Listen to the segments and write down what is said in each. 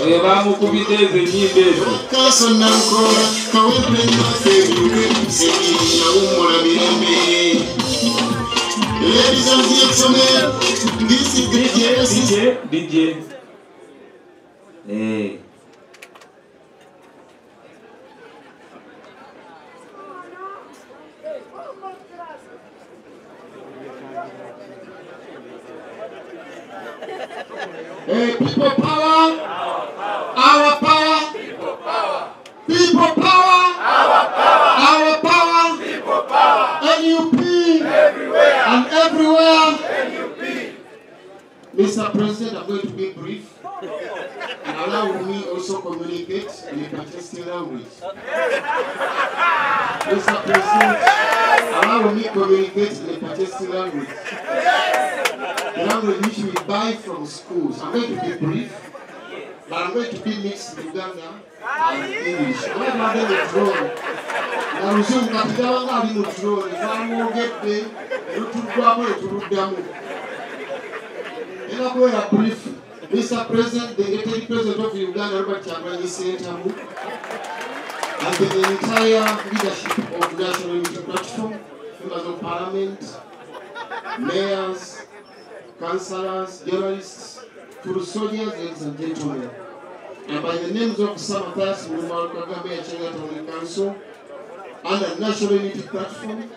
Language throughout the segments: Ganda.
Oyo bamukubiteze nyimbe ezo. Kasona nkora kawebre maferuke sekina umora birembe. Ladies and gentlemen, this is DJ. Hey. Hey, people power, our power, people power, people power, our power, people power, NUP, everywhere, and everywhere, NUP. Mr. President, I'm going to be brief and allow me also communicate in the Pakistani language. Mr. President, allow me communicate in the Pakistani language. The language which we buy from schools. I'm going to be brief, but I'm going to be mixed with Uganda and English. I'm going to be drone. Now, we should not be drone. If I won't get there, you to grab it to look down. And I'm going to brief Mr. President, the Deputy President of Uganda, Robert Kyagulanyi Ssentamu, and the entire leadership of National Unity Platform, members of Parliament, mayors, councillors, journalists, food soldiers, ladies and gentlemen. And by the names of Sam Matthias Mulumalo Kagame, Chairman of the Council, and the National Unity Platform,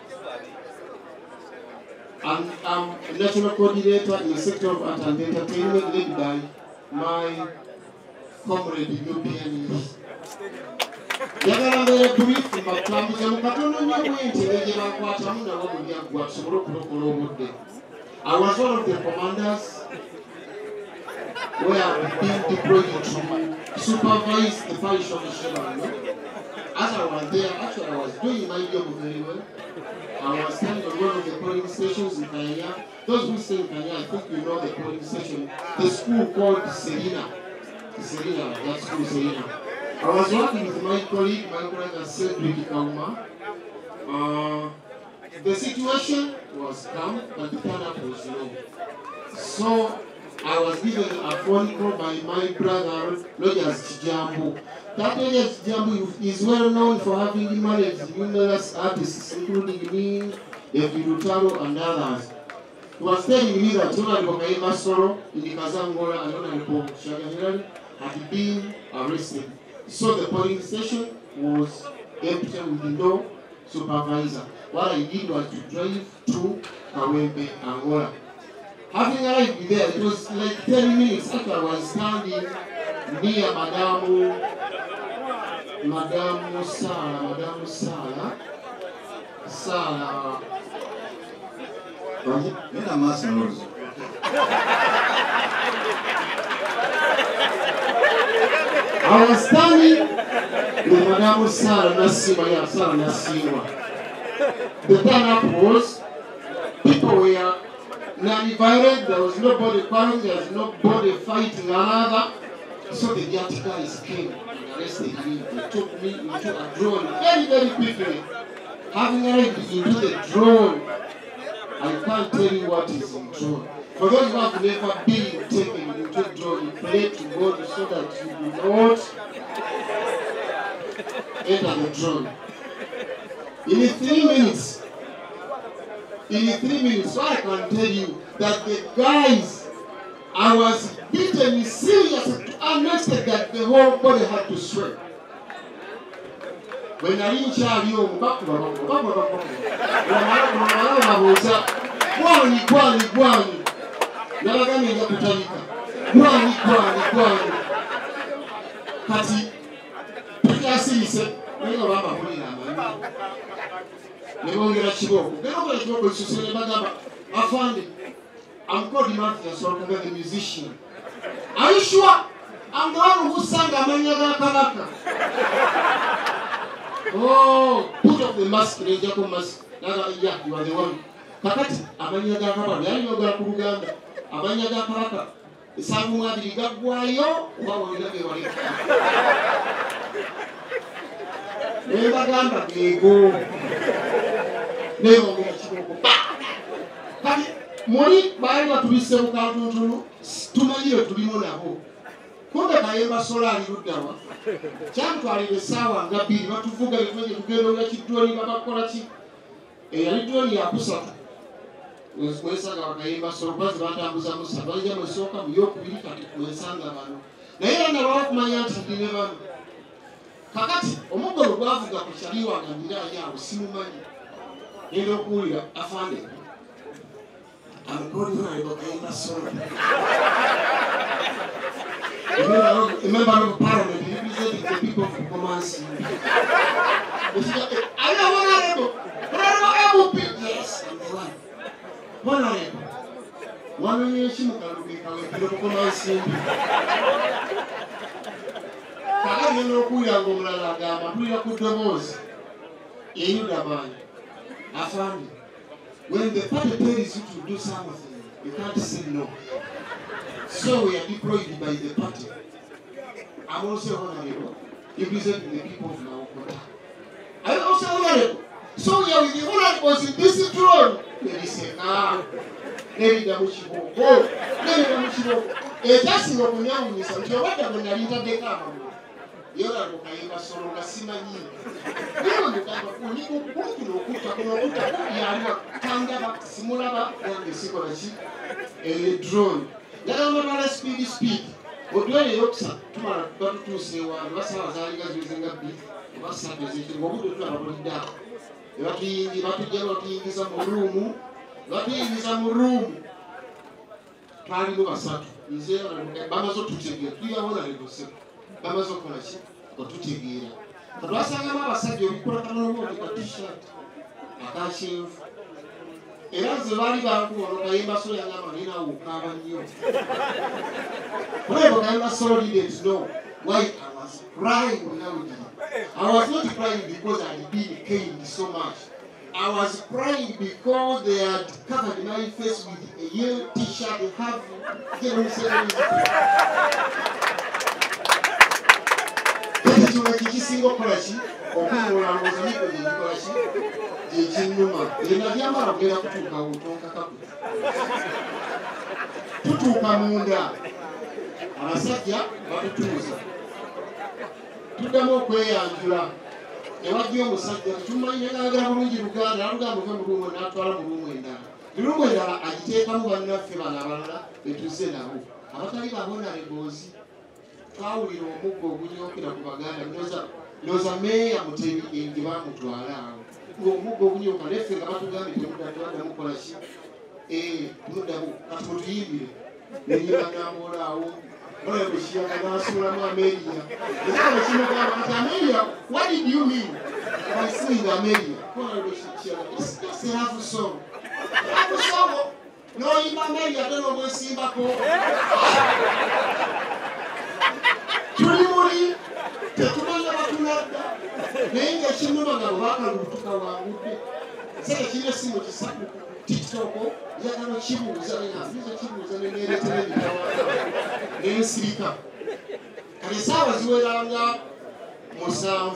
and I'm a national coordinator in the sector of art and entertainment, led by my comrade European Youth. Yagala mbere brief mbatambuza mukatono nnyo bwenti ng'egye bakwatamu nabo mu byaggwa tusobole okulokola obudde. I was one of the commanders where I've been deployed to supervise the parish of Shebano. As I was there, actually I was doing my job very well. I was standing on one of the polling stations in Kenya. Those who stay in Kenya, I think you know the polling station. The school called Serena. That school Serena. I was working with my colleague Cedric Kauma. The situation was calm, but the turnout was low. So I was given a phone call by my brother, Rogers Kijambu. That Rogers Kijambu is well known for having managed numerous artists, including me, David Lutaro, and others. He was telling me that Honorable Kaima Soro, Indikaza Angola, and Honorable Shagahirari had been arrested. So the polling station was empty with no supervisor. What I did was to drive to Kawempe, Angola. Having arrived there, it was like 10 minutes after I was standing near Madame Sala. I was standing with Madame Sala Nasima. The turn-up was, people were non-violent, there was nobody quarreling, there was nobody fighting another. So the dirty guys came and arrested me. They took me into a drone very, very quickly. Having arrived into the drone, I can't tell you what is in drone. For those who have never been taken into drone, you pray to God so that you do not enter the drone. In 3 minutes, so I can tell you that the guys, I was beaten serious to unnecessary that the whole body had to sweat. When I reached out, you I'm called Matthew, so I'm the musician. Are you sure? I'm the one who sang Amanyaga Kanaka. Oh, put up the mask, the Jacob mask. Yeah, you are the one. Kakati, Amanyaga Kanaka, Yanyoga Kuruganda, Amanyaga Kanaka. Samuel Gagwayo, what will you do? Never gamba, they go. Never Moni baada tulisemuka tuntu tumalire tulimo nabo kumbe kayemba solari luddawa kyamutwalira essaawa nga 2 batuvuga ekwenye tugenda ola kiddoli babakola ki eyali ddoli yakusatu wesanga bakayemba solo bazi batambuza musa bajja mwesooka muyokubiri kati wesanga bano naye era nabawo kumanya nti ndine bano kakati omugolo gwavuga ku kyali wagambira yaawo simumanyi ngenda okuwulira afande amukoliwanayebo kayemba solo a member of parliament representing the people of Comansi. Are you honorable? Honorable MP? Yes, I'm the one. Honorable. One year she can look at Comansi. I don't know who you are going to go. I'm going to put the most. You I found it. When the party tells you to do something, you can't say no. So we are deployed by the party. I'm also honorable, representing the people of Naokota. I'm also honorable. So we are with the honorables in this throne. They say, Lady Damushibo, Lady Damushibo. A just in Okunyamu is a job that when I enter the car. You're a Kayemba Solo, Simani. You know the time of Unico, Kuta, Tanga, Simulaba, and the Sikolashi, a drone. Let us speed. But when you look at to say, what's our using a bit, what's our position, what would you travel down? You are in some room, Trying to Sat, is there a Bamazo to take it? We are one of the Bamazo Kolashi, or to take it. But last time I said, you put a t-shirt, a cashier. Era zivali bantu olukayemba solo yangamanina ukaba nnyo. When Kayemba Solo didn't know why I was crying loudly. I was not crying because I had been caned so much. I was crying because they had covered my face with a yellow t-shirt and have given single Kolashi, or Kolashi. Inajama bila kutuka utonka kapu. Tutuka munda. Anasajja batutuuza. Tuddamu okweyanjula. Ewaddi omusajja tumanyi n'agala bulungi Luganda, alugamba muve mu lumu n'atwala mu lumu endala. Lumu endala agiteekamu bannaffe bano abalala betuze nabo. Abatali bahonorables twawulira omuggo ogunyookera ku Baganda ndowooza meeya Mutebi Engi bamutwala awo. Omuggo ogunyoka neffe nga batugambye temudda mukola ki temuddamu kati mutuyimbire nenyimba nambolaawo olabwe kiyaga n'asuulamu Amelia ekikalo kimugamba nti Amelia, what did you mean by saying Amelia? Olabwe kiyaga it's just a half song n'oyimba Amelia ate n'obwesimbako tuli muli tetumanya batunadda naye ng'ekinnuma nga bwebakalubutuka wangudde seke kirina essimu kisaku TikTok yagala kibuuza kibuuza neneeretera ebitawa n'ensirika kale essaawa ziweranga 7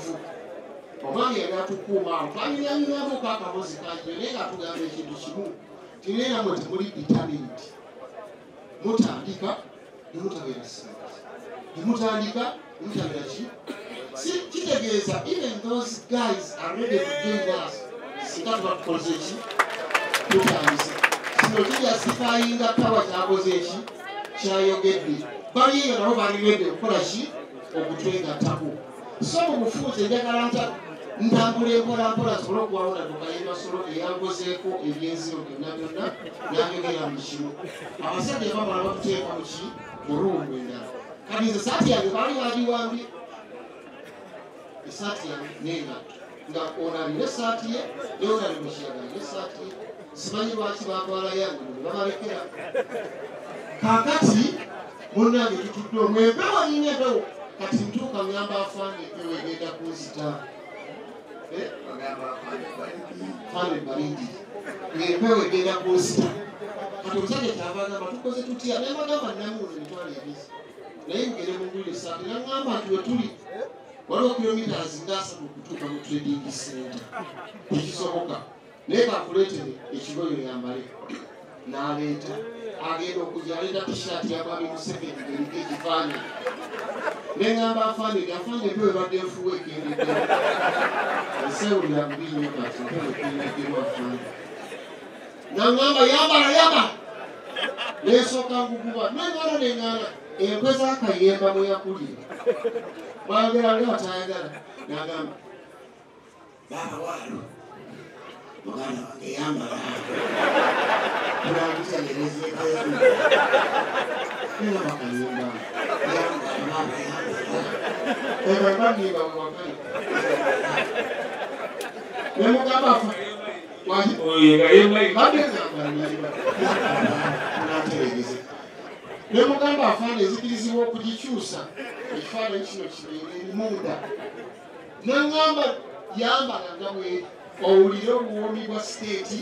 omwami yali atukuuma awo twanyunyanyunyako akabozi kanjwe naye ng'atugamba ekintu kimu tineeramwe temuli determined mutandika nemutabeera serious nemutandika nemutabeera ki kitegeeza even those guys are ready to join us. Sikatu batukoze eki tutandise sino kijasifayinga tawa kyakoze eki kyayogedde baliyo nabo baliredde okukola ki okutwegattako so mu bufuuzi njagala ntambula mpolampola sobola okuwawula Kayemba Solo eyankozeeko ebyenziro byonna n'ayogera mu kimu abasajja bamala batuteeka mu ki mu ruumu endala kati nze saati yange baali bagiwambye esati yange n'engatto nga onalira esaati ye neonali mukiyaga esaati ye simanyi lwaki batwala yange babalekera kakati munnange tutudde omwempewo nyinga empewo kati ntuuka ngamba afande empewo egenda kunzita fande balindi ng'empewo egenda kunzita kati omusajja kyava agamba tukoze tutya naye bagamba namuuza emitwalo ebiri naye ngere mugulira esaati naŋŋamba nti we tuli waliwo kilometers ng'asatu okutuuka mu trading center tekisoboka naye kakuleetere ekigoyo yambale n'aleeta agenda okujja aleeta t-shirt ya Mwami Museveni ng'eriko ekifaananyi Nengamba afande ndio ebadde nfuwe ekendedde. Esewulira bubiri kati ekendedde afande. Nangamba yambala. Nesooka ngukuba nengala enkwe z'akayemba mwe yakulira. Mwagala atayagala n'agamba baba walo muganda wange yambala tulangisa nerezekayamba nena bakayemba ebabagimba muwakali nemugamba afa nateregeze nemugamba afaana ezikirizibwa okugikyusa ekifaananyi kino kibeere munda nengamba yambala nga bweri owulire obuwoomi bwa siteeti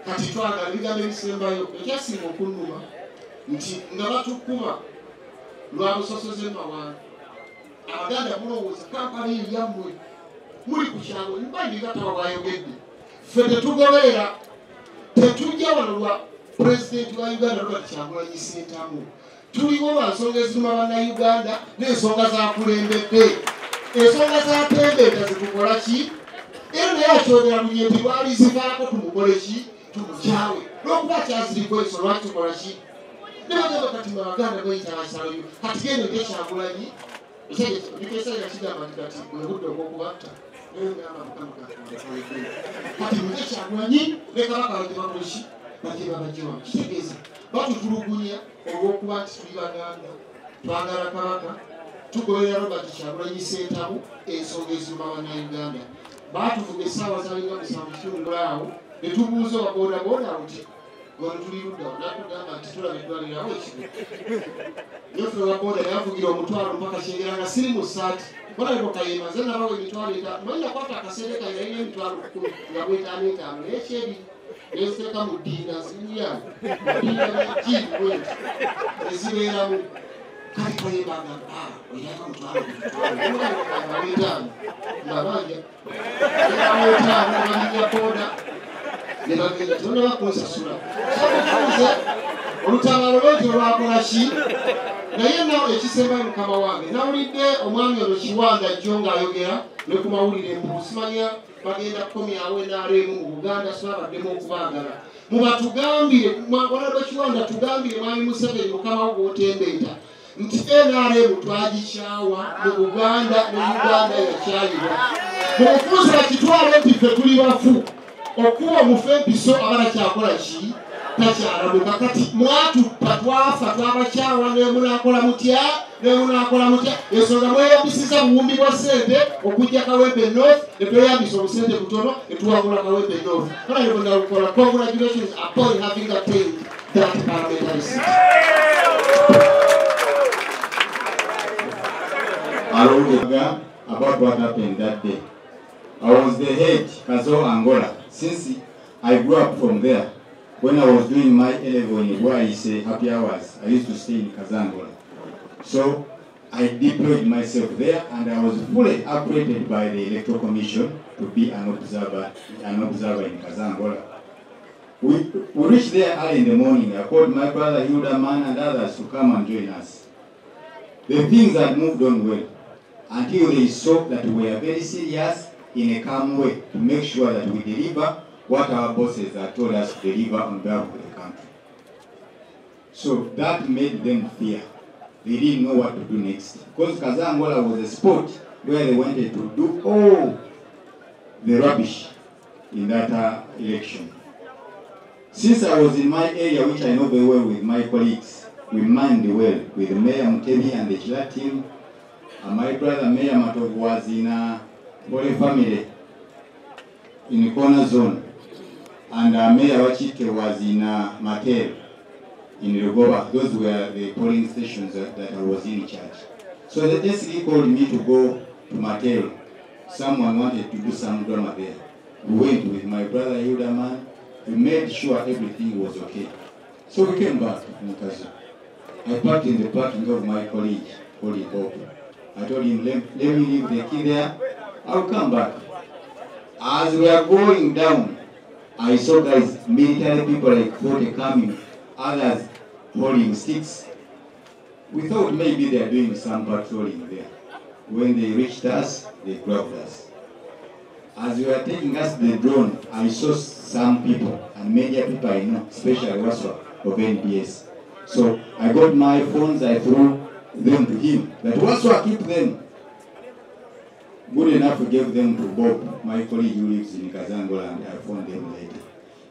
kati twagala ebigambo ebisembayo ekyasinga okunnuma nti nga batukuma lwa busosoze mawanga abaganda mulowooza kampala eyo yammwe muli ku kyalo mbandingatawa bwayogedde ffe tetugoberera tetujja wano lwa pulezidenti wa uganda Robert Kyagulanyi Ssentamu tuliwo lwa nsonga eziruma bannayuganda n'ensonga zakulembedde ensonga zatendeta zitukola ki era naye akyogera lunyenti lwali zivaako tumukole ki tumukyawe lwokuba akyaziriko enso lwaki tukola ki ne bagamba kati abaganda bayita basalayo kati gende nte Kyagulanyi ekyekiseera kigamba nti kati bwe budde obw'okubatta kati mute Kyagulanyi ne kabaka batebakoleki batebabajewa kitegeeza batutulugunya olw'okuba nti tuli baganda twagala kabaka tugoberera Robert Kyagulanyi Ssentamu ensonga eziruma bannayuganda baatuvuga essaawa zalinga musanvu kitundu awo ne tubuuza owa boodabooda luti gono tuli ludda nakugamba nti tulaba eddwalirawo ekigo nyofe wa booda yavugira omutwalo mpaka kyengera nga siri mu ssaati bonaleko kayema nze nabawo emitwalo etaano manyi nakwata akaseere kayo yalina emitwalo 10 nga bwetaano etaano n'ekyeri neziteeka mu ddiina ziriyawo ddiina nejiini bwenti ezibeeramu kali kayemba agamba oyinako mutwalo wetaano nga banja wetaano nebanyija booda nebagenda tebona bakunsasula sokutuuze olutabaalo lwoti olwakola ki naye nawe ekisembayo mukama wange nawulidde omwami ono Kiwanda jjo ng'ayogera ne ku mawulire mbuusimanya bagenda kukomyawo NRM mu Buganda sibabaddemu okubaagala mubatugambire mwagolado Kiwanda tugambire mwami Museveni mukama wo gwotembeeta nti NRM twagikyawa mu Buganda ne Uganda yakyayibwa mu bufuuzi bakitwale nti ffe tuli bafu okuba omufu empiso abakyakola ki takyalamuka kati mwatutta twafa twabakyawa nemunakola mutya ensonga mweyambisiza buwumbi bwa ssente okujja Kawempe North netweyambisa obusente butono netuwagula Kawempe North kanayenalukola congratulations upon having attained that parliamentary seat. About what happened that day. I was the head Kazo Angola. Since I grew up from there, when I was doing my A-level in Bwaise happy hours, I used to stay in Kazangola. So I deployed myself there, and I was fully operated by the Electoral Commission to be an observer in Kazangola. We reached there early in the morning. I called my brother Hildaman and others to come and join us. The things had moved on well until they saw that we were very serious in a calm way to make sure that we deliver what our bosses had told us to deliver on behalf of the country. So that made them fear. They didn't know what to do next. Because Kazangola was a spot where they wanted to do all the rubbish in that election. Since I was in my area, which I know very well with my colleagues, we mined well with Mayor Mutemi and the Chila team. And my brother Mayor Matov was in a Holy Family in the corner zone. And Mayor Wachike was in Matel in Rugoba. Those were the polling stations that I was in charge. So the SC called me to go to Matel. Someone wanted to do some drama there. We went with my brother Hildaman. We made sure everything was okay. So we came back to Nkazu. I parked in the parking of my colleague, Holy Bob. I told him, let me leave the key there. I'll come back. As we are going down, I saw guys, military people like 40 coming, others holding sticks. We thought maybe they are doing some patrolling there. When they reached us, they grabbed us. As we were taking us the drone, I saw some people, and many people I know, especially Waswa of NBS. So I got my phones, I threw them to him. That Waswa, keep them. Good enough to give them to Bob, my colleague who lives in Kazangola, and I found them later.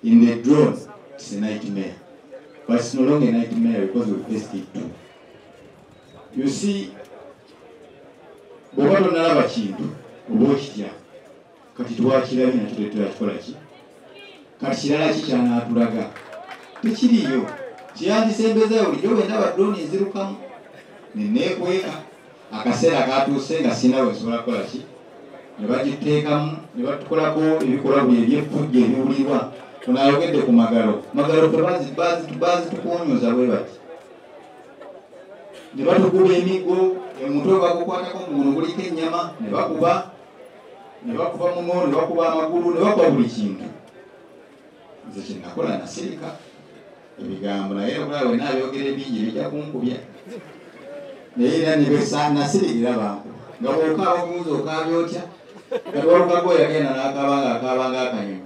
In the drone, it's a nightmare. But it's no longer a nightmare because we faced it too. You see, Bobato Nalaba Chindu, Ubochia, Katitua Chilami and Tutua Cholachi, Kachirala Chichana Turaga, Tichidio, Chiandi Sembeza, we do another drone in Zirukam, the Nekweka, Akasera Gatu, Senga Sina was Sorakolachi, the Baji Tekam, the Batukolako, the Kurabi, the food gave you Riva, when I get the Kumagaro, Magaro Baz to Ponios away. Ne batukuba emigo emutwe bakukwatako mugulugulika ennyama ne bakuba muno ne bakuba amagulu ne bakuba buli kintu. Nze kyenakola nasirika ebigambo naye okulaba bwe nabyogera ebingi bijja kunkubya naye era nasirikira banku nga bwokaaba obuuza okaabya otya kati walukago yagenda n'akaaba ng'akaaba ng'akanyonyi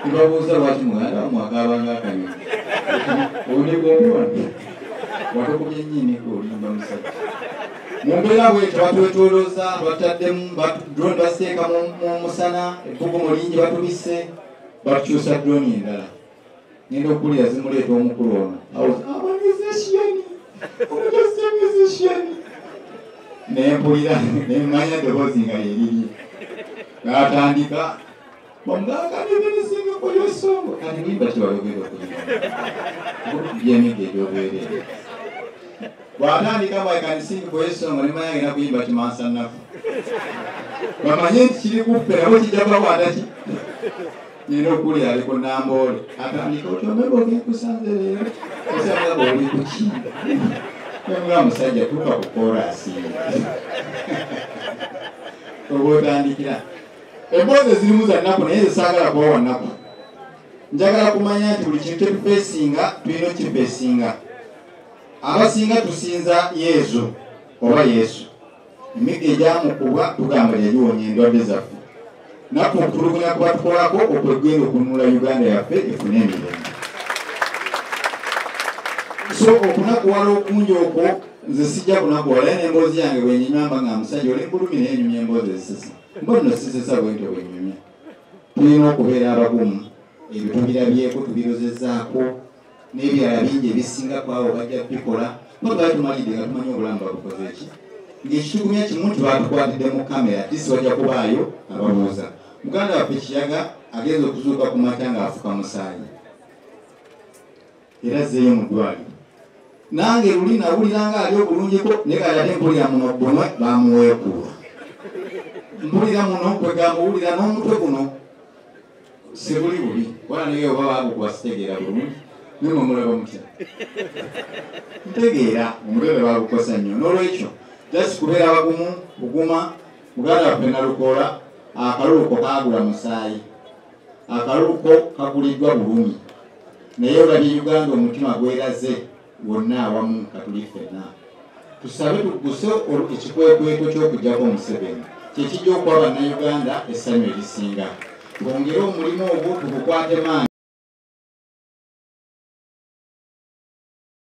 ne babuuza lwaki muganda wamu akaaba ng'akanyonyi obunegombona watukubye nnyini olimba musajja mumbeera bwetyo batwetolooza bataddemu drone basiteeka mu musana ebbugumu lingi batubisse batukyusa drone endala ngenda okuwulira zimuleeta omukulu ono nempulira nemmanya eddoboozi nga lyerirye ng'atandika bamugaakanibenisinga kolyosongo kati limba kibayogera okubyemiga ebyobeerere bw'atandika I can sing for a song, and I have been but Master enough. But my aunt, she would pay what she ever wanted. You know, Kuria, I could now more. I can't go to a member of Sunday. I said, I'm going to cheat. I'm said, you took up for us. What Andy? A boy is news and Napo is a saga of one Napo. Jagala Kumanya to reach to facing up, to facing up. Abasinga tusinza Yesu oba Yesu emige ejyamu kuba tugamba yayiwonya endwadde zaffe naku okutulugunya kubatukolako okwegenda okununula Uganda yaffe efune emirembe. So okunakuwala okungi okwo nze sijja kunakuwala n'emboozi yange bwenyinyamba nga musajja oli mbulumi naye enyumya emboozi ezisesa mbonno sisesa bwentyo bwenyumya. Tulina okubeera abagumu ebyo tubirabyeko tubirozezzaako n'ebirala bingi ebisinga kwabo bajja bikola baali tumalidde nga tumanyi obulamu babukoze eki ng'ekitugumya kimu tibatukwatidde mu kamera tisi wajja kubaayo ababuuza. Muganda waffe Kiyaga agenza okuzuuka ku makya ng'afuka musaayi era azzeeyo mu ddwaliro. Nange luli nawuliranga ali obulungiko naye kati ate mpulira muno bbunwe bamuweekuula mpulira muno kwegamba owulira n'omutwe guno sibuli bubi wala naye oba bagukuba sitegeera bulungi nimwe mulaba mutya ntegeera omulebe bagukosa nnyo. N'olwekyo just kubeera abagumu buguma. Muganda waffe Nalukoola akaluluko kaagula musaayi, akaluluko kaguliddwa bulumi naye olabye Uganda omutima gweraze wonna awamu katuli ffenna. Tusabe tuguse ekikwekweto ky'okuggyako Museveni kyekijja okuwa bannayuganda essanyu erisinga. Twongere omulimu ogwo tugukwate maanyi.